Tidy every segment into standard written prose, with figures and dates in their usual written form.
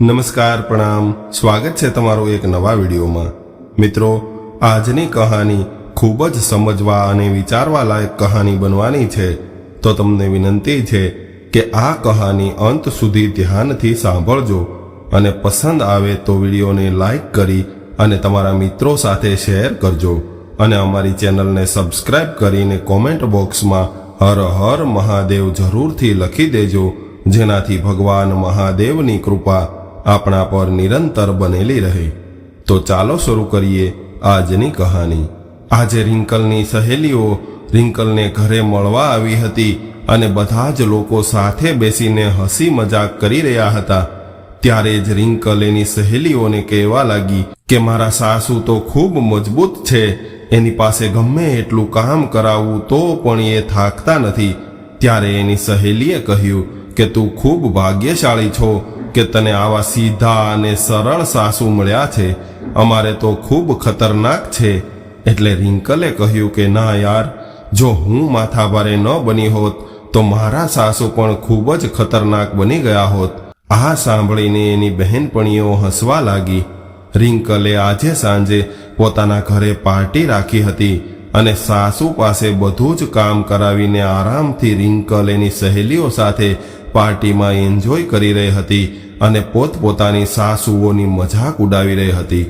નમસ્કાર, પ્રણામ, સ્વાગત છે તમારું એક નવા વિડીયોમાં। મિત્રો, આજની કહાની ખૂબ જ સમજવા અને વિચારવા લાયક કહાની બનવાની છે, તો તમને વિનંતી છે કે આ કહાની અંત સુધી ધ્યાનથી સાંભળજો અને પસંદ આવે તો વિડીયોને લાઈક કરી અને તમારા મિત્રો સાથે શેર કરજો અને અમારી ચેનલને સબસ્ક્રાઇબ કરીને કોમેન્ટ બોક્સમાં હર હર મહાદેવ જરૂરથી લખી દેજો, જેનાથી ભગવાન મહાદેવની કૃપા આપણા પર નિરંતર બનેલી રહે। તો ચાલો શરૂ કરીએ આજની કહાની। આજે રિંકલની સહેલીઓ રિંકલને ઘરે મળવા આવી હતી અને બધા જ લોકો સાથે બેસીને હસી મજાક કરી રહ્યા હતા। ત્યારે જ રિંકલ એની સહેલીઓને કહેવા લાગી કે મારા સાસુ તો ખૂબ મજબૂત છે, એની પાસે ગમે એટલું કામ કરાવવું તો પણ એ થાકતા નથી। ત્યારે એની સહેલીએ કહ્યું કે તું ખૂબ ભાગ્યશાળી છો કે તને આવા સીધા અને સરળ સાસુ મળ્યા છે, અમારે તો ખૂબ ખતરનાક છે। એટલે રિંકલે કહ્યું કે ના યાર, જો હું માથાભારે ન બની હોત તો મારા સાસુ પણ ખૂબ જ ખતરનાક બની ગયા હોત। આ સાંભળીને એની બહેનપણીઓ હસવા લાગી। રિંકલે આજે સાંજે પોતાના ઘરે પાર્ટી રાખી હતી અને સાસુ પાસે બધું જ કામ કરાવીને આરામથી રિંકલ એની સહેલીઓ સાથે પાર્ટીમાં એન્જોય કરી રહી હતી અને પોતપોતાની સાસુઓની મજાક ઉડાવી રહી હતી।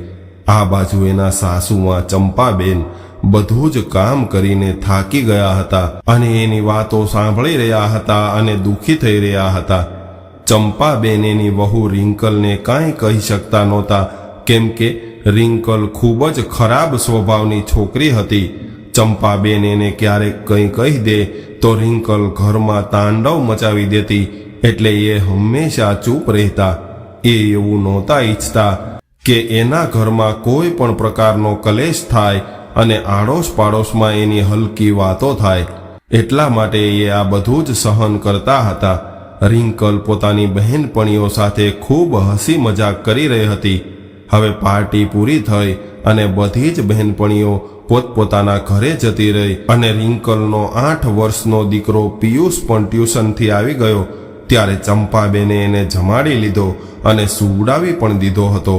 આ બાજુ એના સાસુમાં ચંપાબેન બધું જ કામ કરીને થાકી ગયા હતા અને એની વાતો સાંભળી રહ્યા હતા અને દુઃખી થઈ રહ્યા હતા। ચંપાબેન એની વહુ રિંકલને કાંઈ કહી શકતા નહોતા, કેમ કે રિંકલ ખૂબ જ ખરાબ સ્વભાવની છોકરી હતી। ચંપાબેન એને ક્યારેક કંઈ કહી દે તો રિંકલ ઘરમાં તાંડવ મચાવી દેતી, એટલે એ હંમેશા ચૂપ રહેતા। એ એવું નહોતા ઈચ્છતા કે એના ઘરમાં કોઈ પણ પ્રકારનો કલેશ થાય અને આડોશ પાડોશમાં એની હલકી વાતો થાય, એટલા માટે એ આ બધું જ સહન કરતા હતા। રિંકલ પોતાની બહેનપણીઓ સાથે ખૂબ હસી મજાક કરી રહી હતી। હવે પાર્ટી પૂરી થઈ અને બધી જ બહેનપણીઓ પોતપોતાના ઘરે જતી રહી અને રિંકલનો 8 વર્ષનો દીકરો પિયુષ પણ ટ્યુશનથી આવી ગયો। ત્યારે ચંપાબેને એને જમાડી લીધો અને સુવડાવી પણ દીધો હતો।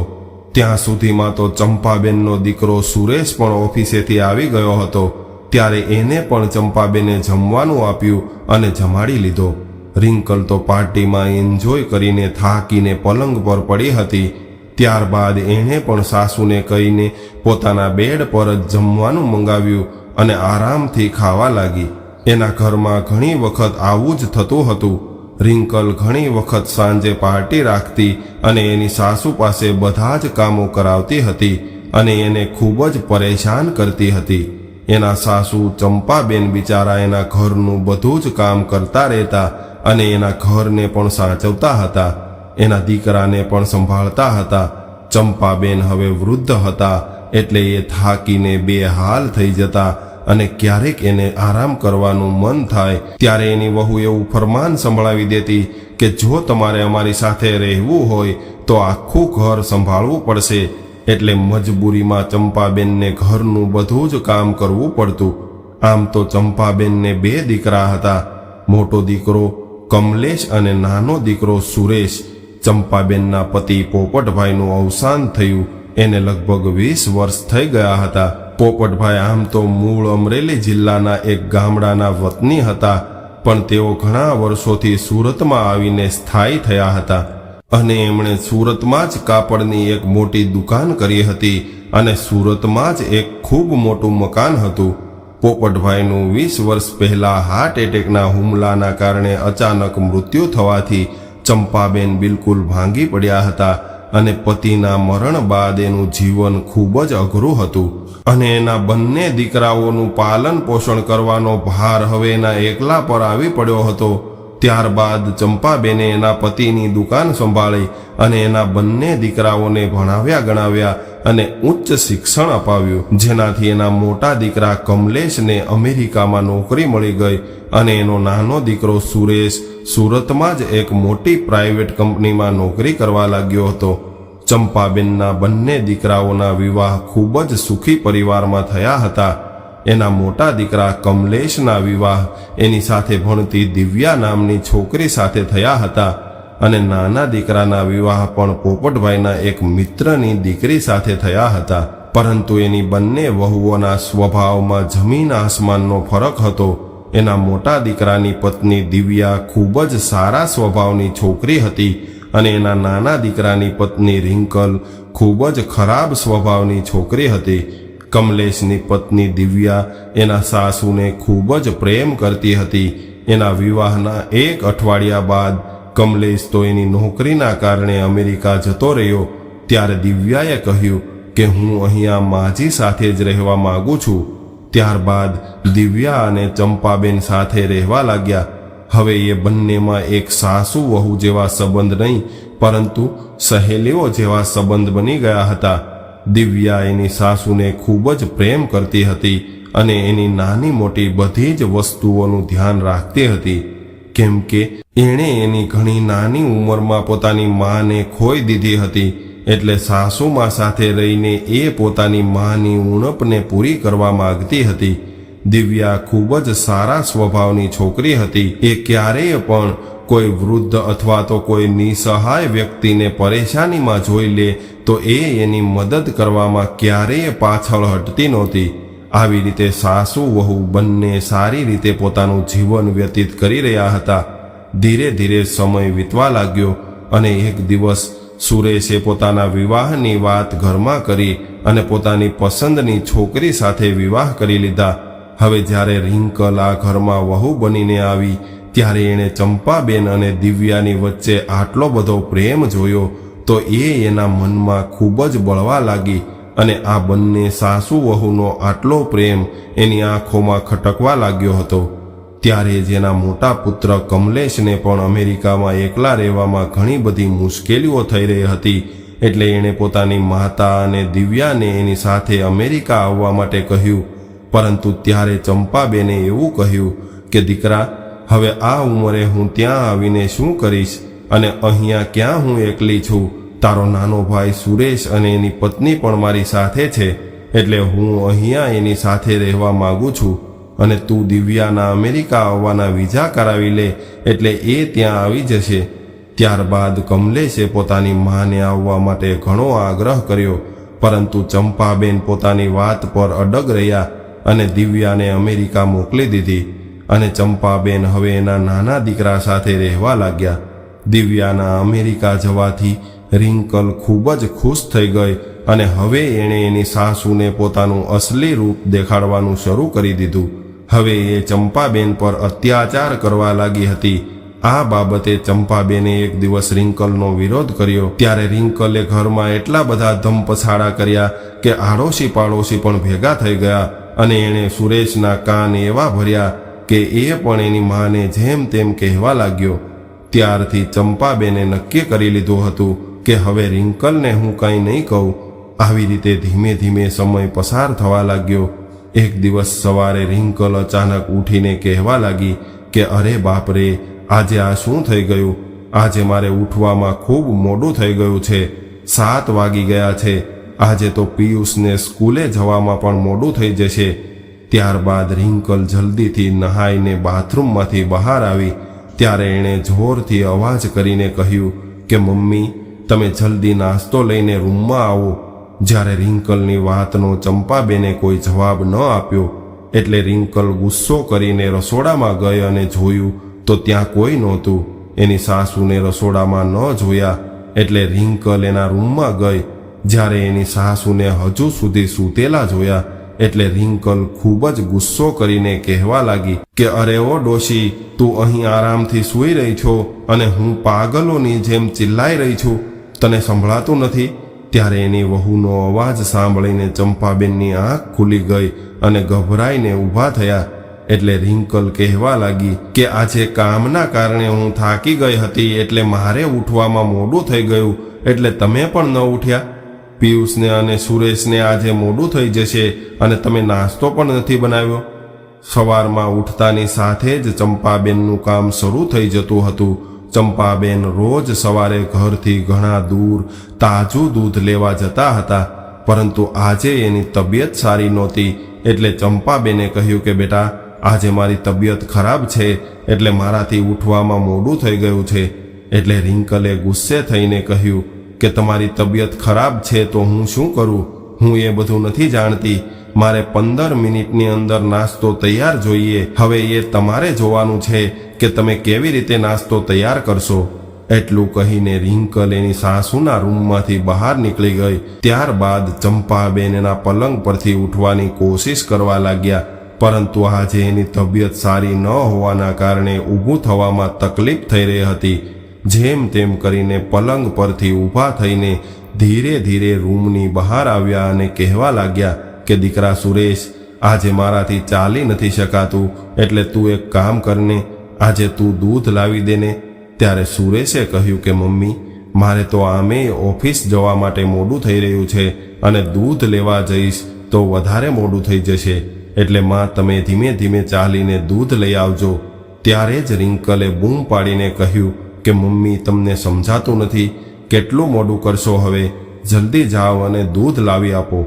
ત્યાં સુધીમાં તો ચંપાબેનનો દીકરો સુરેશ પણ ઓફિસેથી આવી ગયો હતો। ત્યારે એને પણ ચંપાબેને જમવાનું આપ્યું અને જમાડી લીધો। રિંકલ તો પાર્ટીમાં એન્જોય કરીને થાકીને પલંગ પર પડી હતી। ત્યારબાદ એણે પણ સાસુને કહીને પોતાના બેડ પર જ જમવાનું મંગાવ્યું અને આરામથી ખાવા લાગી। એના ઘરમાં ઘણી વખત આવું જ થતું હતું। રિંકલ ઘણી વખત સાંજે પાર્ટી રાખતી અને એની સાસુ પાસે બધા જ કામો કરાવતી હતી અને એને ખૂબ જ પરેશાન કરતી હતી। એના સાસુ ચંપાબેન બિચારા એના ઘરનું બધું જ કામ કરતા રહેતા અને એના ઘરને પણ સાચવતા હતા, એના દીકરાને પણ સંભાળતા હતા। ચંપાબેન હવે વૃદ્ધ હતા, એટલે એ થાકીને બેહાલ થઈ જતા અને ક્યારેક એને આરામ કરવાનું મન થાય ત્યારે એની વહુ એવું ફરમાન સંભળાવી દેતી કે જો તમારે અમારી સાથે રહેવું હોય તો આખું ઘર સંભાળવું પડશે। એટલે મજબૂરીમાં ચંપાબેનને ઘરનું બધું જ કામ કરવું પડતું। આમ તો ચંપાબેનને 2 દીકરા હતા, મોટો દીકરો કમલેશ અને નાનો દીકરો સુરેશ। ચંપાબેનના પતિ પોપટભાઈનું અવસાન થયું, એને લગભગ 20 વર્ષ થઈ ગયા હતા। પોપટભાઈ આમ તો મૂળ અમરેલી જિલ્લાના એક ગામડાના વતની હતા, પણ તેઓ ઘણા વર્ષોથી સુરતમાં આવીને સ્થાયી થયા હતા અને એમણે સુરતમાં જ કાપડની એક મોટી દુકાન કરી હતી અને સુરતમાં જ એક ખૂબ મોટું મકાન હતું। પોપટભાઈનું 20 વર્ષ પહેલા હાર્ટ એટેકના હુમલાના કારણે અચાનક મૃત્યુ થવાથી ચંપાબેન બિલકુલ ભાંગી પડ્યા હતા અને પતિના મરણ બાદ એનું જીવન ખૂબ જ અઘરું હતું અને એના બંને દીકરાઓનું પાલન પોષણ કરવાનો ભાર હવે એના એકલા પર આવી પડ્યો હતો। ત્યારબાદ ચંપાબેને એના પતિની દુકાન સંભાળી અને એના બંને દીકરાઓને ભણાવ્યા ગણાવ્યા અને ઉચ્ચ શિક્ષણ અપાવ્યું, જેનાથી એના મોટા દીકરા કમલેશને અમેરિકામાં નોકરી મળી ગઈ અને એનો નાનો દીકરો સુરેશ સુરતમાં જ એક મોટી પ્રાઇવેટ કંપનીમાં નોકરી કરવા લાગ્યો હતો। ચંપાબેનના બંને દીકરાઓના વિવાહ ખૂબ જ સુખી પરિવારમાં થયા હતા। એના મોટા દીકરા કમલેશના વિવાહ એની સાથે ભણતી દિવ્યા નામની છોકરી સાથે થયા હતા અને નાના દીકરાના વિવાહ પણ પોપટભાઈના એક મિત્રની દીકરી સાથે થયા હતા. પરંતુ એની બંને વહુઓના સ્વભાવમાં જમીન આસમાનનો ફરક હતો. એના મોટા દીકરાની પત્ની દિવ્યા ખૂબ જ સારા સ્વભાવની છોકરી હતી અને એના નાના દીકરાની પત્ની રિંકલ ખૂબ જ ખરાબ સ્વભાવની છોકરી હતી. કમલેશની પત્ની દિવ્યા એના સાસુને ખૂબ જ પ્રેમ કરતી હતી. એના વિવાહના એક અઠવાડિયા બાદ કમલેશ તો એની નોકરીના કારણે અમેરિકા જતો રહ્યો. ત્યારે દિવ્યાએ કહ્યું કે હું અહીંયા માજી સાથે જ રહેવા માંગુ છું. ત્યારબાદ દિવ્યા અને ચંપાબેન સાથે રહેવા લાગ્યા. હવે એ બંનેમાં એક સાસુ વહુ જેવા સંબંધ નહીં, પરંતુ સહેલીઓ જેવા સંબંધ બની ગયા હતા. દિવ્યા એની સાસુને ખૂબ જ પ્રેમ કરતી હતી અને એની નાની મોટી બધી જ વસ્તુઓનું ધ્યાન રાખતી હતી, કેમ કે એણે એની ઘણી નાની ઉંમરમાં પોતાની માને ખોઈ દીધી હતી. એટલે સાસુમાં સાથે રહીને એ પોતાની માની ઉણપને પૂરી કરવા માંગતી હતી. દિવ્યા ખૂબ જ સારા સ્વભાવની છોકરી હતી. એ ક્યારેય પણ કોઈ વૃદ્ધ અથવા તો કોઈ નિસહાય વ્યક્તિને પરેશાનીમાં જોઈ લે તો એ એની મદદ કરવામાં ક્યારેય પાછળ હટતી નહોતી. આવી રીતે સાસુ વહુ બંને સારી રીતે પોતાનું જીવન વ્યતીત કરી રહ્યા હતા. ધીરે ધીરે સમય વીતવા લાગ્યો અને એક દિવસ સુરેશે પોતાના વિવાહની વાત ઘરમાં કરી અને પોતાની પસંદની છોકરી સાથે વિવાહ કરી લીધા. હવે જ્યારે રિંકલ આ ઘરમાં વહુ બનીને આવી ત્યારે એણે ચંપાબેન અને દિવ્યાની વચ્ચે આટલો બધો પ્રેમ જોયો તો એના મનમાં ખૂબ જ બળવા લાગી અને આ બંને સાસુ વહુનો આટલો પ્રેમ એની આંખોમાં ખટકવા લાગ્યો હતો. ત્યારે જ એના મોટા પુત્ર કમલેશને પણ અમેરિકામાં એકલા રહેવામાં ઘણી બધી મુશ્કેલીઓ થઈ રહી હતી. એટલે એણે પોતાની માતા અને દિવ્યાને એની સાથે અમેરિકા આવવા માટે કહ્યું. પરંતુ ત્યારે ચંપાબેને એવું કહ્યું કે દીકરા, હવે આ ઉંમરે હું ત્યાં આવીને શું કરીશ અને અહીંયા ક્યાં હું એકલી છું. તારો નાનો ભાઈ સુરેશ અને એની પત્ની પણ મારી સાથે છે, એટલે હું અહીંયા એની સાથે રહેવા માંગુ છું અને તું દિવ્યાના અમેરિકા આવવાના વિઝા કરાવી લે એટલે એ ત્યાં આવી જશે. ત્યારબાદ કમલેશે પોતાની માને આવવા માટે ઘણો આગ્રહ કર્યો, પરંતુ ચંપાબેન પોતાની વાત પર અડગ રહ્યા અને દિવ્યાને અમેરિકા મોકલી દીધી અને ચંપાબેન હવે એના નાના દીકરા સાથે રહેવા લાગ્યા. દિવ્યાના અમેરિકા જવાથી રિંકલ ખૂબ જ ખુશ થઈ ગઈ અને હવે એણે એની સાસુને પોતાનું અસલી રૂપ દેખાડવાનું શરૂ કરી દીધું. હવે એ ચંપાબેન પર અત્યાચાર કરવા લાગી હતી. આ બાબતે ચંપાબેને એક દિવસ રિંકલનો વિરોધ કર્યો. ત્યારે રિંકલે ઘરમાં એટલા બધા ધમપછાડા કર્યા કે આડોશી પાડોશી પણ ભેગા થઈ ગયા અને એણે સુરેશના કાન એવા ભર્યા કે એ પણ એની માને જેમ તેમ કહેવા લાગ્યો. ત્યારથી ચંપાબેને નક્કી કરી લીધું હતું કે હવે રિંકલને હું કંઈ નહીં કહું. આવી રીતે ધીમે ધીમે સમય પસાર થવા લાગ્યો. એક દિવસ સવારે રિંકલ અચાનક ઉઠીને કહેવા લાગી કે અરે બાપ રે, આજે આ શું થઈ ગયું? આજે મારે ઉઠવામાં ખૂબ મોડું થઈ ગયું છે. 7 વાગી ગયા છે. આજે તો પિયુષને સ્કૂલે જવામાં પણ મોડું થઈ જશે. ત્યારબાદ રિંકલ જલ્દીથી નહાઈને બાથરૂમમાંથી બહાર આવી. ત્યારે એણે જોરથી અવાજ કરીને કહ્યું કે મમ્મી, તમે જલ્દી નાસ્તો લઈને રૂમમાં આવો. જ્યારે રિંકલની વાતનો ચંપાબેને કોઈ જવાબ ન આપ્યો એટલે રિંકલ ગુસ્સો કરીને રસોડામાં ગઈ અને જોયું તો ત્યાં કોઈ નહોતું. એની સાસુને રસોડામાં ન જોયા એટલે રિંકલ એના રૂમમાં ગઈ. જ્યારે એની સાસુને હજુ સુધી સૂતેલા જોયા એટલે રિંકલ ખૂબ જ ગુસ્સો કરીને કહેવા લાગી કે અરે ઓ ડોશી, તું અહીં આરામથી સૂઈ રહી છો અને હું પાગલોની જેમ ચિલ્લાઈ રહી છું. તને સંભળાતું નથી? ત્યારે એની વહુનો અવાજ સાંભળીને ચંપાબેનની આંખ ખુલી ગઈ અને ગભરાઈને ઊભા થયા. એટલે રિંકલ કહેવા લાગી કે આજે કામના કારણે હું થાકી ગઈ હતી એટલે મારે ઉઠવામાં મોડું થઈ ગયું, એટલે તમે પણ ન ઉઠ્યા. પિયુષને અને સુરેશને આજે મોડું થઈ જશે અને તમે નાસ્તો પણ નથી બનાવ્યો. સવારમાં ઉઠતાની સાથે જ ચંપાબેનનું કામ શરૂ થઈ જતું હતું. ચંપાબેન રોજ સવારે ઘરથી ઘણા દૂર તાજું દૂધ લેવા જતા હતા, પરંતુ આજે એની તબિયત સારી નહોતી. એટલે ચંપાબેને કહ્યું કે બેટા, આજે મારી તબિયત ખરાબ છે એટલે મારાથી ઉઠવામાં મોડું થઈ ગયું છે. એટલે રિંકલે ગુસ્સે થઈને કહ્યું કે તમારી તબિયત ખરાબ છે તો હું શું કરું? હું એ બધું નથી જાણતી. મારે 15 મિનિટની અંદર નાસ્તો તૈયાર જોઈએ. હવે એ તમારે જોવાનું છે કે તમે કેવી રીતે નાસ્તો તૈયાર કરશો. એટલું કહીને રિંકલ એની સાસુના રૂમમાંથી બહાર નીકળી ગઈ. ત્યારબાદ ચંપાબેન એના પલંગ પરથી ઉઠવાની કોશિશ કરવા લાગ્યા, પરંતુ આજે એની તબિયત સારી ન હોવાના કારણે ઊભું થવામાં તકલીફ થઈ રહી હતી. જેમ તેમ કરીને પલંગ પરથી ઊભા થઈને ધીરે ધીરે રૂમની બહાર આવ્યા અને કહેવા લાગ્યા કે દીકરા સુરેશ, આજે મારાથી ચાલી નથી શકાતું, એટલે તું એક કામ કરને, આજે તું દૂધ લાવી દેને. ત્યારે સુરેશે કહ્યું કે મમ્મી, મારે તો આમે ઓફિસ જવા માટે મોડું થઈ રહ્યું છે અને દૂધ લેવા જઈશ તો વધારે મોડું થઈ જશે, એટલે માં તમે ધીમે ધીમે ચાલીને દૂધ લઈ આવજો. ત્યારે જ રિંકલે બૂમ પાડીને કહ્યું કે મમ્મી, તમને સમજાતું નથી? કેટલું મોડું કરશો હવે? જલ્દી જાઓ અને દૂધ લાવી આપો.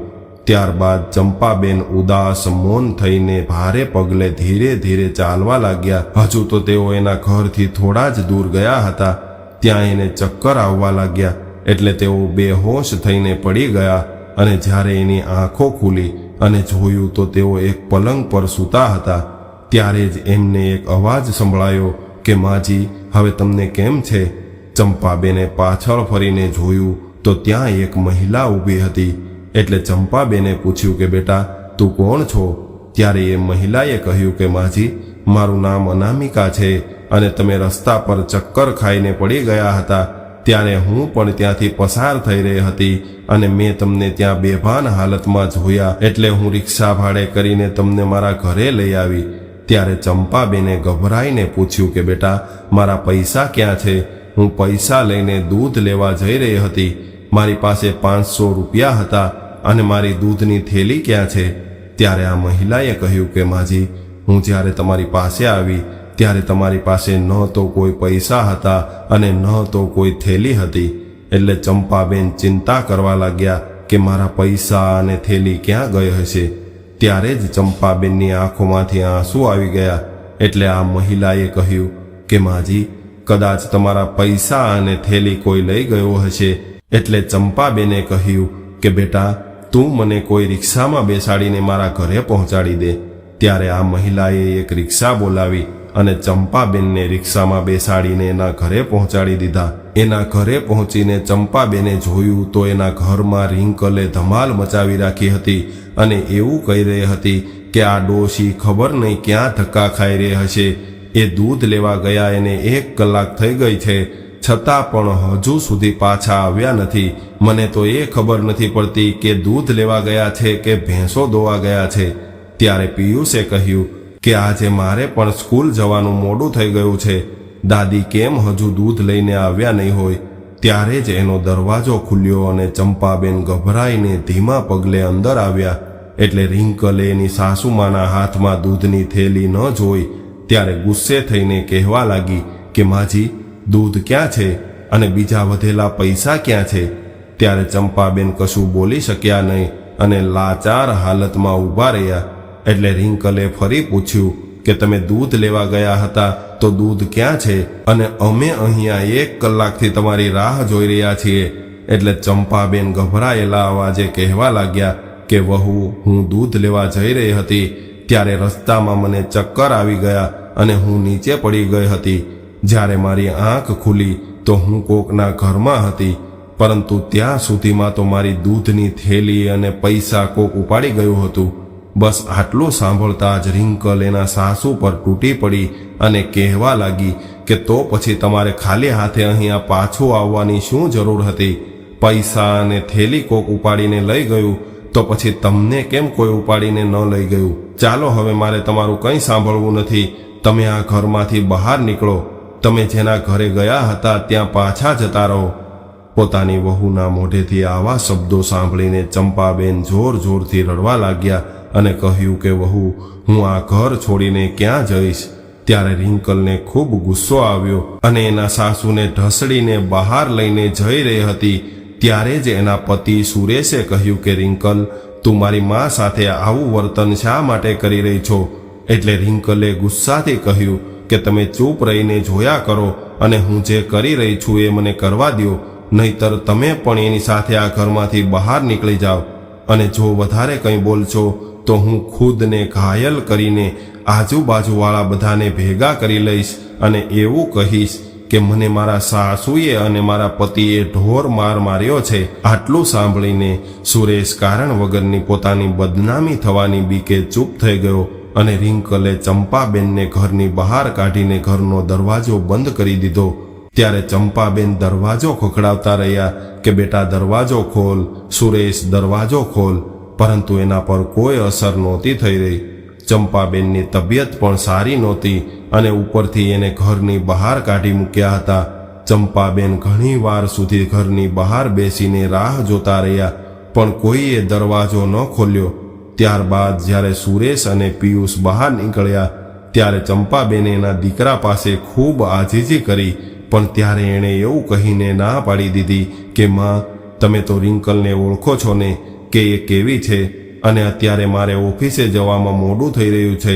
ત્યારબાદ ચંપાબેન ઉદાસ મૌન થઈને ભારે પગલે ધીરે ધીરે ચાલવા લાગ્યા. હજુ તો તેઓ એના ઘરથી થોડા જ દૂર ગયા હતા. ત્યાં એને ચક્કર આવવા લાગ્યા, એટલે તેઓ બેહોશ થઈને પડી ગયા. અને જ્યારે એની આંખો ખુલી અને જોયું તો તેઓ એક પલંગ પર સૂતા હતા. ત્યારે જ એમને એક અવાજ સંભળાયો કે માજી, હવે તમને કેમ છે? ચંપાબેને પાછળ ફરીને જોયું તો ત્યાં એક મહિલા ઊભી હતી. એટલે ચંપાબેને પૂછ્યું કે બેટા, તું કોણ છો? ત્યારે એ મહિલાએ કહ્યું કે માજી, મારું નામ અનામિકા છે અને તમે રસ્તા પર ચક્કર ખાઈને પડી ગયા હતા, ત્યારે હું પણ ત્યાંથી પસાર થઈ રહી હતી અને મેં તમને ત્યાં બેભાન હાલતમાં જોયા, એટલે હું રિક્ષા ભાડે કરીને તમને મારા ઘરે લઈ આવી. ત્યારે ચંપાબેને ગભરાઈને પૂછ્યું કે બેટા, મારા પૈસા ક્યાં છે? હું પૈસા લઈને દૂધ લેવા જઈ રહી હતી. મારી પાસે 500 રૂપિયા હતા અને મારી દૂધની થેલી ક્યાં છે? ત્યારે આ મહિલાએ કહ્યું કે માજી, હું જ્યારે તમારી પાસે આવી ત્યારે તમારી પાસે ન તો કોઈ પૈસા હતા અને ન તો કોઈ થેલી હતી. એટલે ચંપાબેન ચિંતા કરવા લાગ્યા કે મારા પૈસા અને થેલી ક્યાં ગઈ હશે. ત્યારે જ ચંપાબેનની આંખોમાંથી આંસુ આવી ગયા. એટલે આ મહિલાએ કહ્યું કે માજી, કદાચ તમારા પૈસા અને થેલી કોઈ લઈ ગયો હશે. એટલે ચંપાબેને કહ્યું કે બેટા, તું મને કોઈ રિક્ષામાં બેસાડીને મારા ઘરે પહોંચાડી દે. ત્યારે આ મહિલાએ એક રિક્ષા બોલાવી અને ચંપાબેનને રિક્ષામાં બેસાડીને એના ઘરે પહોંચાડી દીધા. એના ઘરે પહોંચીને ચંપાબેને જોયું તો એના ઘરમાં રિંકલે ધમાલ મચાવી રાખી હતી અને એવું કહી રહી હતી કે આ ડોશી ખબર નહીં ક્યાં ધક્કા ખાઈ રહી હશે. એ દૂધ લેવા ગયા એને 1 કલાક થઈ ગઈ છે, છતાં પણ હજુ સુધી પાછા આવ્યા નથી. મને તો એ ખબર નથી પડતી કે દૂધ લેવા ગયા છે કે ભેંસો દોવા ગયા છે. ત્યારે પિયુષે કહ્યું કે આજે મારે પણ સ્કૂલ જવાનું મોડું થઈ ગયું છે. દાદી કેમ હજુ દૂધ લઈને આવ્યા નહીં હોય? ત્યારે જ એનો દરવાજો ખુલ્યો અને ચંપાબેન ગભરાઈને ધીમા પગલે અંદર આવ્યા. એટલે રિંકલે એની સાસુમાના હાથમાં દૂધની થેલી ન જોઈ ત્યારે ગુસ્સે થઈને કહેવા લાગી કે માજી, દૂધ ક્યાં છે અને બીજા વધેલા પૈસા ક્યાં છે? ત્યારે ચંપાબેન કશું બોલી શક્યા નહીં અને લાચાર હાલતમાં ઊભા રહ્યા. એટલે રિંકલે ફરી પૂછ્યું કે તમે દૂધ લેવા ગયા હતા તો દૂધ ક્યાં છે? અને અમે અહીંયા 1 કલાકથી તમારી રાહ જોઈ રહ્યા છીએ. એટલે ચંપાબેન ગભરાયેલા અવાજે કહેવા લાગ્યા કે વહુ, હું દૂધ લેવા જઈ રહી હતી ત્યારે રસ્તામાં મને ચક્કર આવી ગયા અને હું નીચે પડી ગઈ હતી. જ્યારે મારી આંખ ખુલી તો હું કોકના ઘરમાં હતી, પરંતુ ત્યાં સુધીમાં તો મારી દૂધની થેલી અને પૈસા કોક ઉપાડી ગયું હતું. બસ આટલું સાંભળતા જ રિંકલ એના સાસુ પર તૂટી પડી અને કહેવા લાગી કે તો પછી તમારે ખાલી હાથે અહીંયા પાછું આવવાની શું જરૂર હતી? પૈસા અને થેલી કોક ઉપાડીને લઈ ગયું તો પછી તમને કેમ કોઈ ઉપાડીને ન લઈ ગયું? ચાલો હવે મારે તમારું કંઈ સાંભળવું નથી. તમે આ ઘરમાંથી બહાર નીકળો. તમે જેના ઘરે ગયા હતા ત્યાં પાછા જતા રહો. પોતાની વહુના મોઢેથી આવા શબ્દો સાંભળીને ચંપાબેન જોર જોરથી રડવા લાગ્યા અને કહ્યું કે વહુ, હું આ ઘર છોડીને ક્યાં જઈશ? ત્યારે રિંકલને ખૂબ ગુસ્સો આવ્યો અને એના સાસુને ઢસડીને બહાર લઈને જઈ રહી હતી. ત્યારે જ એના પતિ સુરેશે કહ્યું કે રિંકલ, તું મારી મા સાથે આવું વર્તન શા માટે કરી રહી છો? એટલે રિંકલે ગુસ્સાથી કહ્યું કે તમે ચૂપ રહીને જોયા કરો અને હું જે કરી રહી છું એ મને કરવા દો, નહીતર તમે પણ એની સાથે આ ઘરમાંથી બહાર નીકળી જાઓ. અને જો વધારે કંઈ બોલશો તો હું ખુદને ઘાયલ કરીને આજુબાજુવાળા બધાને ભેગા કરી લઈશ અને એવું કહીશ કે મને મારા સાસુએ અને મારા પતિએ ઢોર માર માર્યો છે. આટલું સાંભળીને સુરેશ કારણ વગરની પોતાની બદનામી થવાની બીકે ચૂપ થઈ ગયો અને રિંકલે ચંપાબેનને ઘરની બહાર કાઢીને ઘરનો દરવાજો બંધ કરી દીધો. ત્યારે ચંપાબેન દરવાજો ખખડાવતા રહ્યા કે બેટા દરવાજો ખોલ, સુરેશ દરવાજો ખોલ, પરંતુ એના પર કોઈ અસર નહોતી થઈ રહી. ચંપાબેનની તબિયત પણ સારી નહોતી અને ઉપરથી એને ઘરની બહાર કાઢી મૂક્યા હતા. ચંપાબેન ઘણી વાર સુધી ઘરની બહાર બેસીને રાહ જોતા રહ્યા, પણ કોઈએ દરવાજો ન ખોલ્યો. ત્યારબાદ જ્યારે સુરેશ અને પિયુષ બહાર નીકળ્યા ત્યારે ચંપાબેને એના દીકરા પાસે ખૂબ આજીજી કરી, પણ ત્યારે એણે એવું કહીને ના પાડી દીધી કે માં, તમે તો રિંકલને ઓળખો છો ને કે એ કેવી છે, અને અત્યારે મારે ઓફિસે જવામાં મોડું થઈ રહ્યું છે.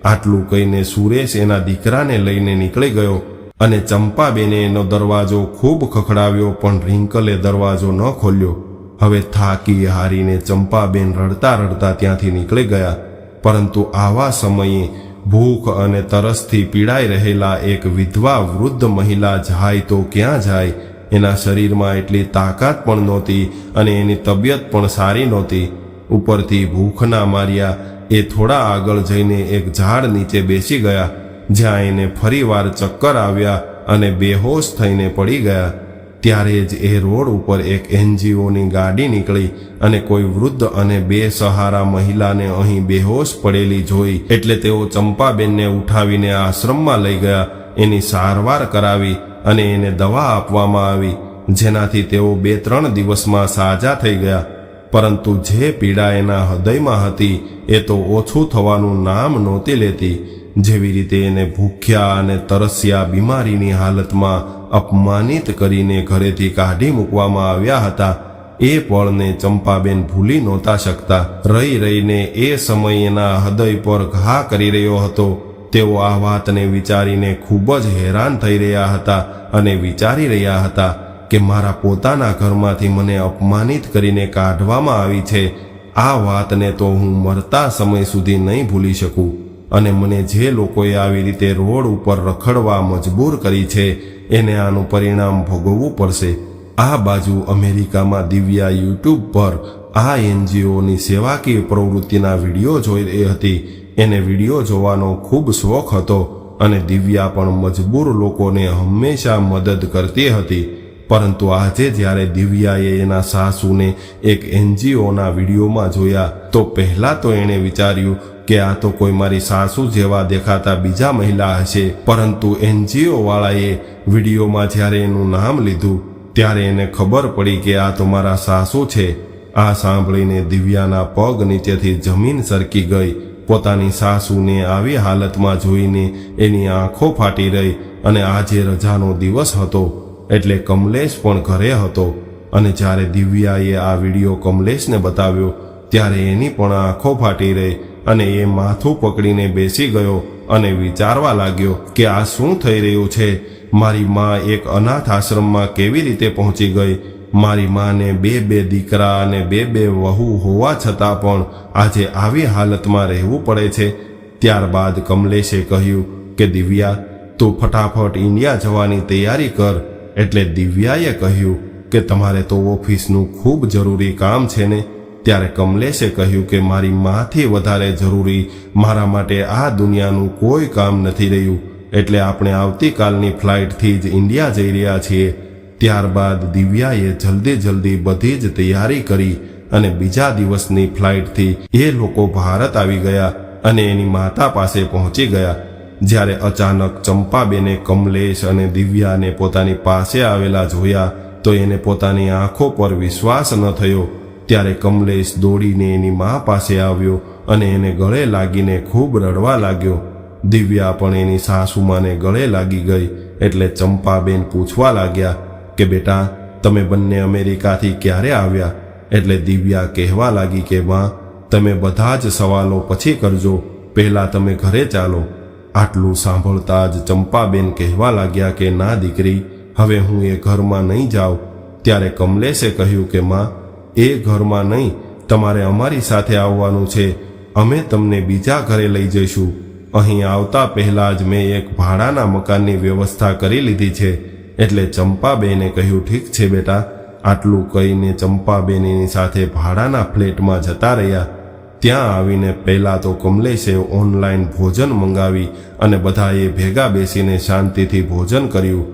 આટલું કહીને સુરેશ એના દીકરાને લઈને નીકળી ગયો અને ચંપાબેને એનો દરવાજો ખૂબ ખખડાવ્યો, પણ રિંકલે દરવાજો ન ખોલ્યો. હવે થાકી હારીને ચંપાબેન રડતા રડતા ત્યાંથી નીકળી ગયા. પરંતુ આવા સમયે ભૂખ અને તરસથી પીડાઈ રહેલા એક વિધવા વૃદ્ધ મહિલા જાય તો ક્યાં જાય. એના શરીરમાં એટલી તાકાત પણ નહોતી અને એની તબિયત પણ સારી નહોતી. ઉપરથી ભૂખના માર્યા એ થોડા આગળ જઈને એક ઝાડ નીચે બેસી ગયા, જ્યાં એને ફરીવાર ચક્કર આવ્યા અને બેહોશ થઈને પડી ગયા. ત્યારે જ એ રોડ ઉપર એક NGOની ગાડી નીકળી અને કોઈ વૃદ્ધ અને બેસહારા મહિલાને અહીં બેહોશ પડેલી જોઈ એટલે તેઓ ચંપાબેનને ઉઠાવીને આશ્રમમાં લઈ ગયા. એની સારવાર કરાવી અને એને દવા આપવામાં આવી, જેનાથી તેઓ 2-3 દિવસમાં સાજા થઈ ગયા. પરંતુ જે પીડા એના હૃદયમાં હતી એ તો ઓછું થવાનું નામ નહોતી લેતી. જેવી રીતે એને ભૂખ્યા અને તરસ્યા બીમારીની હાલતમાં અપમાનિત કરીને ઘરેથી કાઢી મૂકવામાં આવ્યા હતા, એ પળને ચંપાબેન ભૂલી નહોતા શકતા. રહી રહીને એ સમય એના હૃદય પર ઘા કરી રહ્યો હતો. તેઓ આ વાતને વિચારીને ખૂબ જ હેરાન થઈ રહ્યા હતા અને વિચારી રહ્યા હતા કે મારા પોતાના ઘરમાંથી મને અપમાનિત કરીને કાઢવામાં આવી છે. આ વાતને તો હું મરતા સમય સુધી નહીં ભૂલી શકું, અને મને જે લોકોએ આવી રીતે રોડ ઉપર રખડવા મજબૂર કરી છે એને આનું પરિણામ ભોગવવું પડશે. આ બાજુ અમેરિકામાં દિવ્યા યુટ્યુબ પર આ NGOની સેવાકીય પ્રવૃત્તિના વિડીયો જોઈ રહી હતી. એને વિડીયો જોવાનો ખૂબ શોખ હતો અને દિવ્યા પણ મજબૂર લોકોને હંમેશા મદદ કરતી હતી. પરંતુ આજે જ્યારે દિવ્યાએ એના સાસુને એક NGOના વિડીયોમાં જોયા તો પહેલાં તો એણે વિચાર્યું કે આ તો કોઈ મારી સાસુ જેવા દેખાતા બીજા મહિલા હશે. પરંતુ NGO વાળાએ વિડીયોમાં જ્યારે એનું નામ લીધું ત્યારે એને ખબર પડી કે આ તો મારા સાસુ છે. આ સાંભળીને દિવ્યાના પગ નીચેથી જમીન સરકી ગઈ. પોતાની સાસુને આવી હાલતમાં જોઈને એની આંખો ફાટી રહી. અને આજે રજાનો દિવસ હતો એટલે કમલેશ પણ ઘરે હતો, અને જ્યારે દિવ્યાએ આ વિડીયો કમલેશને બતાવ્યો ત્યારે એની પણ આંખો ફાટી રહી અને એ માથું પકડીને બેસી ગયો અને વિચારવા લાગ્યો કે આ શું થઈ રહ્યું છે. મારી માં એક અનાથ આશ્રમમાં કેવી રીતે પહોંચી ગઈ? મારી માને 2 દીકરા અને 2 વહુ હોવા છતાં પણ આજે આવી હાલતમાં રહેવું પડે છે. ત્યારબાદ કમલેશે કહ્યું કે દિવ્યા, તું ફટાફટ ઇન્ડિયા જવાની તૈયારી કર. એટલે દિવ્યાએ કહ્યું કે તમારે તો ઓફિસનું ખૂબ જરૂરી કામ છે ને. ત્યારે કમલેશે કહ્યું કે મારી માથી વધારે જરૂરી મારા માટે આ દુનિયાનું કોઈ કામ નથી રહ્યું, એટલે આપણે આવતીકાલની ફ્લાઇટથી જ ઇન્ડિયા જઈ રહ્યા છીએ. ત્યારબાદ દિવ્યાએ જલ્દી બધી જ તૈયારી કરી અને બીજા દિવસની ફ્લાઇટથી એ લોકો ભારત આવી ગયા અને એની માતા પાસે પહોંચી ગયા. જ્યારે અચાનક ચંપાબેને કમલેશ અને દિવ્યાને પોતાની પાસે આવેલા જોયા તો એને પોતાની આંખો પર વિશ્વાસ ન થયો. ત્યારે કમલેશ દોડીને એની મા પાસે આવ્યો અને એને ગળે લાગીને ખૂબ રડવા લાગ્યો. દિવ્યા પણ એની સાસુમાને ગળે લાગી ગઈ. એટલે ચંપાબેન પૂછવા લાગ્યા કે બેટા, તમે બંને અમેરિકાથી ક્યારે આવ્યા? એટલે દિવ્યા કહેવા લાગી કે માં, તમે બધા જ સવાલો પછી કરજો, પહેલા તમે ઘરે ચાલો. આટલું સાંભળતા જ ચંપાબેન કહેવા લાગ્યા કે ના દીકરી, હવે હું એ ઘરમાં નહીં જાઉં. ત્યારે કમલેશે કહ્યું કે માં, એ ઘરમાં નહીં, તમારે અમારી સાથે આવવાનું છે. અમે તમને બીજા ઘરે લઈ જઈશું. અહીં આવતા પહેલા જ મેં એક ભાડાના મકાનની વ્યવસ્થા કરી લીધી છે. એટલે ચંપાબેને કહ્યું, ઠીક છે બેટા. આટલું કહીને ચંપાબેન એની સાથે ભાડાના ફ્લેટમાં જતા રહ્યા. ત્યાં આવીને પહેલા તો કમલેશે ઓનલાઈન ભોજન મંગાવી અને બધાએ ભેગા બેસીને શાંતિથી ભોજન કર્યું.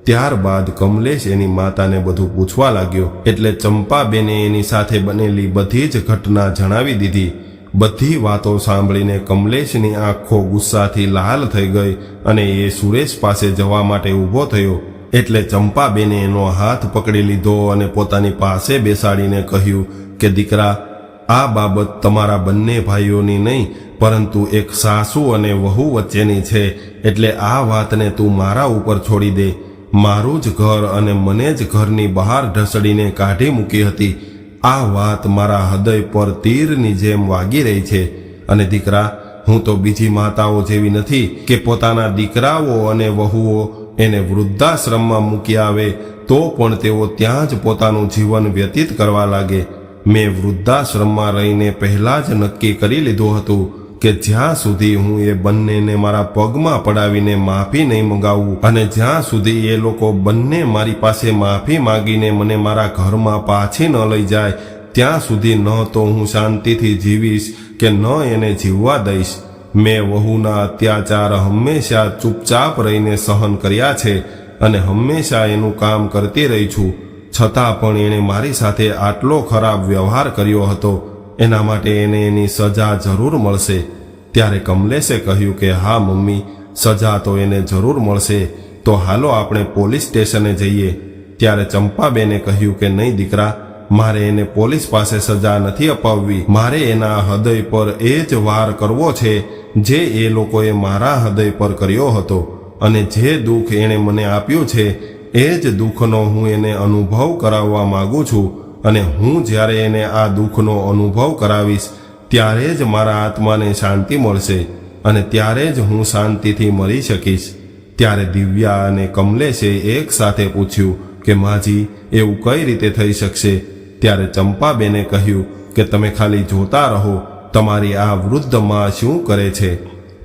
ત્યારબાદ કમલેશ એની માતાને બધું પૂછવા લાગ્યો. એટલે ચંપાબેને એની સાથે બનેલી બધી જ ઘટના જણાવી દીધી. બધી વાતો સાંભળીને કમલેશની આંખો ગુસ્સાથી લાલ થઈ ગઈ અને એ સુરેશ પાસે જવા માટે ઊભો થયો. એટલે ચંપાબેને એનો હાથ પકડી લીધો અને પોતાની પાસે બેસાડીને કહ્યું કે દીકરા, આ બાબત તમારા બંને ભાઈઓની નહીં, પરંતુ એક સાસુ અને વહુ વચ્ચેની છે. એટલે આ વાતને તું મારા ઉપર છોડી દે. મારું જ ઘર અને મને જ ઘરની બહાર ઢસડીને કાઢી મૂકી હતી. આ વાત મારા હૃદય પર તીરની જેમ વાગી રહી છે. અને દીકરા, હું તો બીજી માતાઓ જેવી નથી કે પોતાના દીકરાઓ અને વહુઓ એને વૃદ્ધાશ્રમમાં મૂકી આવે તો પણ તેઓ ત્યાં જ પોતાનું જીવન વ્યતીત કરવા લાગે. મેં વૃદ્ધાશ્રમમાં રહીને પહેલા જ નક્કી કરી લીધું હતું કે જ્યાં સુધી હું એ બંનેને મારા પગમાં પડાવીને માફી નહીં મંગાવું અને જ્યાં સુધી એ લોકો બંને મારી પાસે માફી માંગીને મને મારા ઘરમાં પાછી ન લઈ જાય, ત્યાં સુધી ન તો હું શાંતિથી જીવીશ કે ન એને જીવવા દઈશ. મેં વહુના અત્યાચાર હંમેશા ચૂપચાપ રહીને સહન કર્યા છે અને હંમેશા એનું કામ કરતી રહી છું. છતાં પણ એણે મારી સાથે આટલો ખરાબ વ્યવહાર કર્યો હતો. એના માટે એને એની સજા જરૂર મળશે. ત્યારે કમલેશે કહ્યું કે હા મમ્મી, સજા તો એને જરૂર મળશે. તો હાલો આપણે પોલીસ સ્ટેશને જઈએ. ત્યારે ચંપાબેને કહ્યું કે નહીં દીકરા, મારે એને પોલીસ પાસે સજા નથી અપાવવી. મારે એના હૃદય પર એ જ વાર કરવો છે જે એ લોકોએ મારા હૃદય પર કર્યો હતો. અને જે દુઃખ એણે મને આપ્યું છે એ જ દુઃખનો હું એને અનુભવ કરાવવા માંગુ છું. અને હું જ્યારે એને આ દુઃખનો અનુભવ કરાવીશ ત્યારે જ મારા આત્માને શાંતિ મળશે અને ત્યારે જ હું શાંતિથી મરી શકીશ. ત્યારે દિવ્યા અને કમલેશે એક સાથે પૂછ્યું કે માજી, એવું કઈ રીતે થઈ શકશે? ત્યારે ચંપાબેને કહ્યું કે તમે ખાલી જોતા રહો, તમારી આ વૃદ્ધ માં શું કરે છે.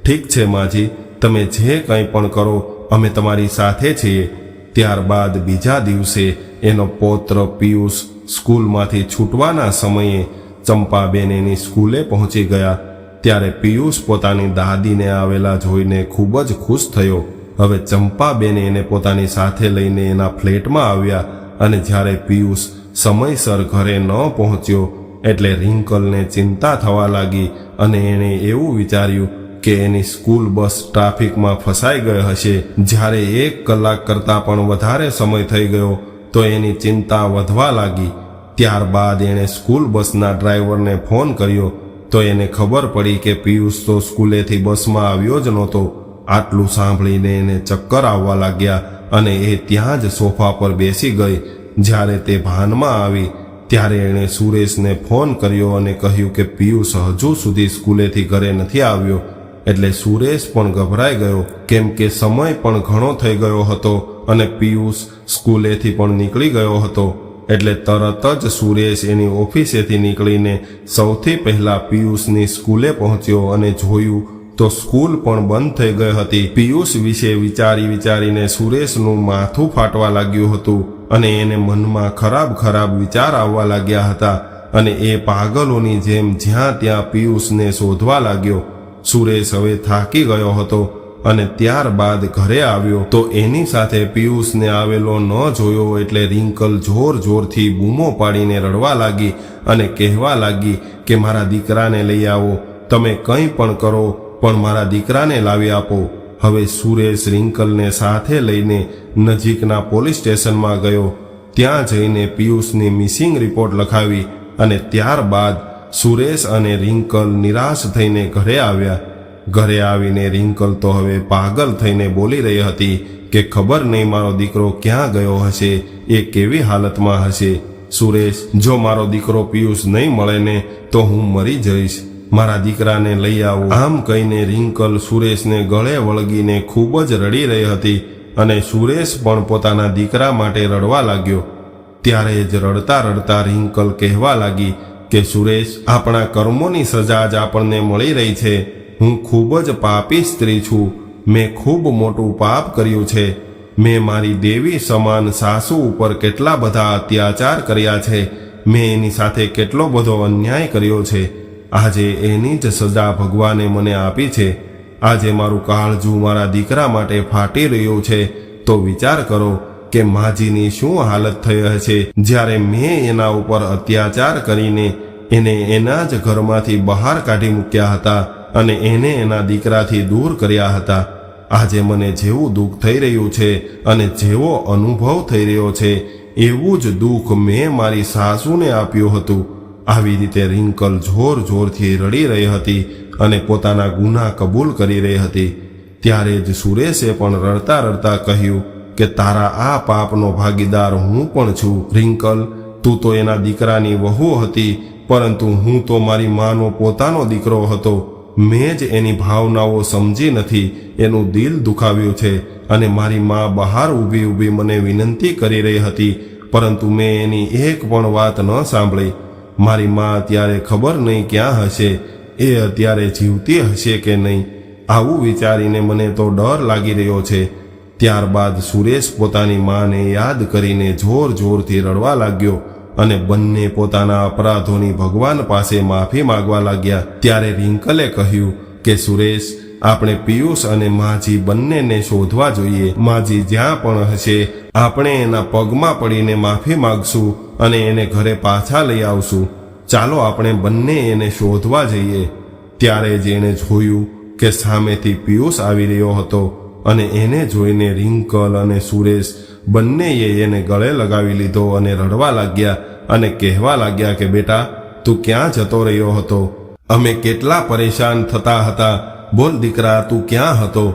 ઠીક છે માજી, તમે જે કંઈ પણ કરો, અમે તમારી સાથે છીએ. ત્યારબાદ બીજા દિવસે એનો પૌત્ર પિયુષ સ્કૂલમાંથી છૂટવાના સમયે ચંપાબેન એની સ્કૂલે પહોંચી ગયા. ત્યારે પિયુષ પોતાની દાદીને આવેલા જોઈને ખૂબ જ ખુશ થયો. હવે ચંપાબેન એને પોતાની સાથે લઈને એના ફ્લેટમાં આવ્યા અને જ્યારે પિયુષ સમયસર ઘરે ન પહોંચ્યો એટલે રિંકલને ચિંતા થવા લાગી અને એણે એવું વિચાર્યું કે એની સ્કૂલ બસ ટ્રાફિકમાં ફસાઈ ગઈ હશે. જ્યારે 1 કલાક કરતાં પણ વધારે સમય થઈ ગયો તો એની ચિંતા વધવા લાગી. ત્યારબાદ એણે સ્કૂલ બસના ડ્રાઈવરને ફોન કર્યો તો એને ખબર પડી કે પિયુષ તો સ્કૂલેથી બસમાં આવ્યો જ નહોતો. આટલું સાંભળીને એને ચક્કર આવવા લાગ્યા અને એ ત્યાં જ સોફા પર બેસી ગઈ. જ્યારે તે ભાનમાં આવી ત્યારે એણે સુરેશને ફોન કર્યો અને કહ્યું કે પિયુષ હજુ સુધી સ્કૂલેથી ઘરે નથી આવ્યો. એટલે સુરેશ પણ ગભરાઈ ગયો, કેમ કે સમય પણ ઘણો થઈ ગયો હતો અને પિયુષ સ્કૂલેથી પણ નીકળી ગયો હતો. એટલે તરત જ સુરેશ એની ઓફિસેથી નીકળીને સૌથી પહેલા પિયુષની સ્કૂલે પહોંચ્યો અને જોયું તો સ્કૂલ પણ બંધ થઈ ગઈ હતી. પિયુષ વિશે વિચારીને સુરેશનું માથું ફાટવા લાગ્યું હતું અને એને મનમાં ખરાબ વિચાર આવવા લાગ્યા હતા અને એ પાગલોની જેમ જ્યાં ત્યાં પિયુષને શોધવા લાગ્યો. સુરેશ હવે થાકી ગયો હતો અને ત્યારબાદ ઘરે આવ્યો તો એની સાથે પિયુષને આવેલો ન જોયો એટલે રિંકલ જોરથી બૂમો પાડીને રડવા લાગી અને કહેવા લાગી કે મારા દીકરાને લઈ આવો, તમે કંઈ પણ કરો પણ મારા દીકરાને લાવી આપો. હવે સુરેશ રિંકલને સાથે લઈને નજીકના પોલીસ સ્ટેશનમાં ગયો. ત્યાં જઈને પિયુષની મિસિંગ રિપોર્ટ લખાવી અને ત્યારબાદ સુરેશ અને રિંકલ નિરાશ થઈને ઘરે આવ્યા. ઘરે આવીને રિંકલ તો હવે પાગલ થઈને બોલી રહી હતી કે ખબર નહીં મારો દીકરો ક્યાં ગયો હશે, એ કેવી હાલતમાં હશે. સુરેશ, જો મારો દીકરો પિયુષ નહીં મળે ને તો હું મરી જઈશ. મારા દીકરાને લઈ આવો. આમ કહીને રિંકલ સુરેશને ગળે વળગીને ખૂબ જ રડી રહી હતી અને સુરેશ પણ પોતાના દીકરા માટે રડવા લાગ્યો. ત્યારે જ રડતા રડતા રિંકલ કહેવા લાગી કે સુરેશ, આપણા કર્મોની સજા જ આપણને મળી રહી છે. હું ખૂબ જ પાપી સ્ત્રી છું. મેં ખૂબ મોટું પાપ કર્યું છે. મેં મારી દેવી સમાન સાસુ ઉપર કેટલા બધા અત્યાચાર કર્યા છે. મેં એની સાથે કેટલો બધો અન્યાય કર્યો છે. આજે એની જ સજા ભગવાને મને આપી છે. આજે મારું કાળજું મારા દીકરા માટે ફાટી રહ્યું છે. તો વિચાર કરો કે માજીની શું હાલત થઈ હશે જ્યારે મેં એના ઉપર અત્યાચાર કરીને એને એના જ ઘરમાંથી બહાર કાઢી મૂક્યા હતા અને એને એના દીકરાથી દૂર કર્યા હતા. આજે મને જેવું દુઃખ થઈ રહ્યું છે અને જેવો અનુભવ થઈ રહ્યો છે એવું જ દુઃખ મેં મારી સાસુને આપ્યું હતું. આવી રીતે રિંકલ જોર જોરથી રડી રહી હતી અને પોતાના ગુનાહ કબૂલ કરી રહી હતી. ત્યારે જ સુરેશે પણ રડતા રડતા કહ્યું કે તારા આ પાપનો ભાગીદાર હું પણ છું. રિંકલ, તું તો એના દીકરાની વહુ હતી, પરંતુ હું તો મારી માનો પોતાનો દીકરો હતો. મેં જ એની ભાવનાઓ સમજી નથી. એનું દિલ દુખાવ્યું છે અને મારી મા બહાર ઊભી ઊભી મને વિનંતી કરી રહી હતી, પરંતુ મેં એની એક પણ વાત ન સાંભળી. મારી મા અત્યારે ખબર નહીં ક્યાં હશે. એ અત્યારે જીવતી હશે કે નહીં, આવું વિચારીને મને તો ડર લાગી રહ્યો છે. ત્યારબાદ સુરેશ પોતાની માને યાદ કરીને જોર જોરથી રડવા લાગ્યો અને બંને પોતાના અપરાધોની ભગવાન પાસે માફી માંગવા લાગ્યા. ત્યારે રિંકલે કહ્યું કે સુરેશ, આપણે પિયુષ અને માજી બંનેને શોધવા જોઈએ. માજી જ્યાં પણ હશે આપણે એના પગમાં પડીને માફી માંગશું અને એને ઘરે પાછા લઈ આવશું. ચાલો આપણે બંને એને શોધવા જઈએ. ત્યારે જ એણે જોયું કે સામેથી પિયુષ આવી રહ્યો હતો અને એને જોઈને રિંકલ અને સુરેશ બંનેએ એને ગળે લગાવી લીધો અને રડવા લાગ્યા અને કહેવા લાગ્યા કે બેટા, તું ક્યાં જતો રહ્યો હતો? અમે કેટલા પરેશાન થતા હતા. બોલ દીકરા, તું ક્યાં હતો?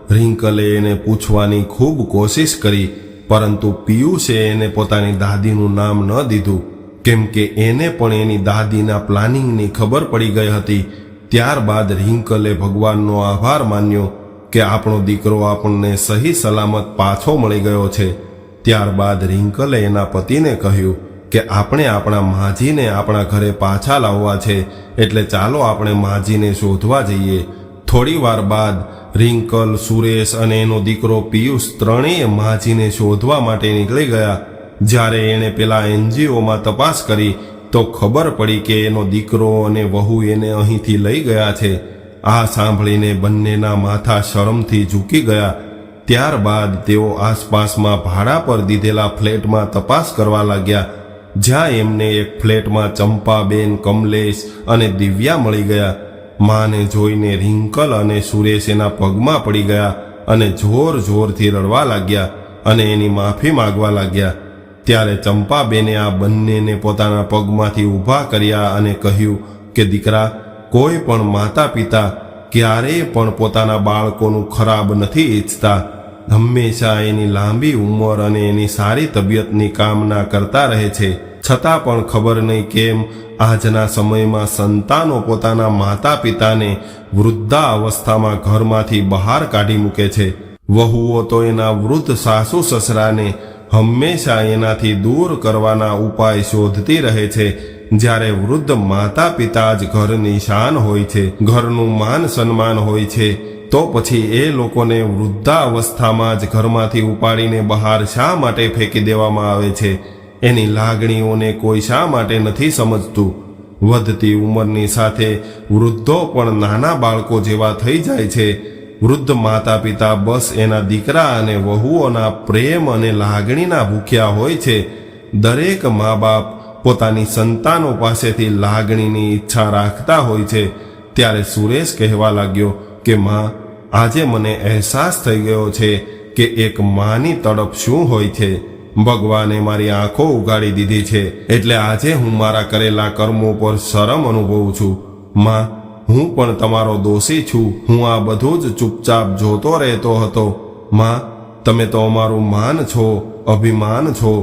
રિંકલે એને પૂછવાની ખૂબ કોશિશ કરી, પરંતુ પિયુષે એને પોતાની દાદીનું નામ ન દીધું, કેમ કે એને પણ એની દાદીના પ્લાનિંગની ખબર પડી ગઈ હતી. ત્યારબાદ રિંકલે ભગવાનનો આભાર માન્યો કે આપણો દીકરો આપણને સહી સલામત પાછો મળી ગયો છે. ત્યારબાદ રિંકલે એના પતિને કહ્યું કે આપણે આપણા માજીને આપણા ઘરે પાછા લાવવા છે, એટલે ચાલો આપણે માજીને શોધવા જઈએ. થોડી વાર બાદ રિંકલ, સુરેશ અને એનો દીકરો પિયુષ ત્રણેય માજીને શોધવા માટે નીકળી ગયા. જ્યારે એણે પેલા એનજીઓમાં તપાસ કરી તો ખબર પડી કે એનો દીકરો અને વહુ એને અહીંથી લઈ ગયા છે. આ સાંભળીને બંનેના માથા શરમથી ઝૂકી ગયા. ત્યારબાદ તેઓ આસપાસમાં ભાડા પર દીધેલા ફ્લેટમાં તપાસ કરવા લાગ્યા, જ્યાં એમને એક ફ્લેટમાં ચંપાબેન, કમલેશ અને દિવ્યા મળી ગયા. માને જોઈને રિંકલ અને સુરેશ એના પગમાં પડી ગયા અને જોર જોરથી રડવા લાગ્યા અને એની માફી માંગવા લાગ્યા. ત્યારે ચંપાબેને આ બંનેને પોતાના પગમાંથી ઊભા કર્યા અને કહ્યું કે દીકરા, કોઈ પણ માતા પિતા ક્યારેય પણ પોતાના બાળકોનું ખરાબ નથી ઈચ્છતા. હંમેશા એની લાંબી ઉંમર અને એની સારી તબિયતની કામના કરતા રહે છે. છતાં પણ ખબર નહીં કેમ આજના સમયમાં સંતાનો પોતાના માતા પિતાને વૃદ્ધા અવસ્થામાં ઘરમાંથી બહાર કાઢી મૂકે છે. વહુઓ તો એના વૃદ્ધ સાસુ સસરાને હંમેશા એનાથી દૂર કરવાના ઉપાય શોધતી રહે છે, જ્યારે વૃદ્ધ માતા પિતા જ ઘરની શાન હોય છે, ઘરનું માન સન્માન હોય છે. તો પછી એ લોકોને વૃદ્ધાવસ્થામાં જ ઘરમાંથી ઉપાડીને બહાર શા માટે ફેંકી દેવામાં આવે છે? એની લાગણીઓને કોઈ શા માટે નથી સમજતું? વધતી ઉંમરની સાથે વૃદ્ધો પણ નાના બાળકો જેવા થઈ જાય છે. વૃદ્ધ માતા પિતા બસ એના દીકરા અને વહુઓના પ્રેમ અને લાગણીના ભૂખ્યા હોય છે. દરેક મા બાપ પોતાની સંતાનો પાસેથી લાગણીની ઈચ્છા રાખતા હોય છે. ત્યારે સુરેશ કહેવા લાગ્યો કે માં, આજે મને અહેસાસ થઈ ગયો છે કે એક માની તડપ શું હોય છે. ભગવાને મારી આંખો ઉગાડી દીધી છે, એટલે આજે હું મારા કરેલા કર્મો પર શરમ અનુભવું છું. માં, હું પણ તમારો દોષી છું. હું આ બધું જ ચૂપચાપ જોતો રહેતો હતો. માં, તમે તો અમારું માન છો, અભિમાન છો.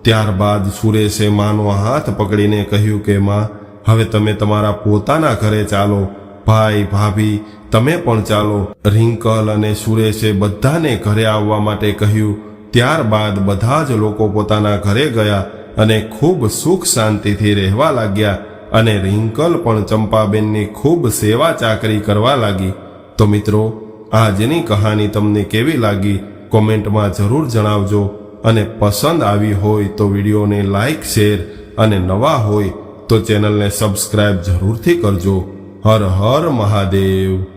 ત્યારબાદ સુરેશે માનો હાથ પકડીને કહ્યું કે માં, હવે તમે તમારા પોતાના ઘરે ચાલો. ભાઈ ભાભી તમે પણ ચાલો. રિંકલ અને સુરેશે બધાને ઘરે આવવા માટે કહ્યું. ત્યારબાદ બધા જ લોકો પોતાના ઘરે ગયા અને ખૂબ સુખ શાંતિથી રહેવા લાગ્યા અને રિંકલ પણ ચંપાબેનની ખૂબ સેવા ચાકરી કરવા લાગી. તો મિત્રો, આજની કહાની તમને કેવી લાગી કોમેન્ટમાં જરૂર જણાવજો અને પસંદ આવી હોય તો વિડીયોને લાઈક, શેર અને નવા હોય તો ચેનલને સબસ્ક્રાઇબ જરૂરથી કરજો. હર હર મહાદેવ.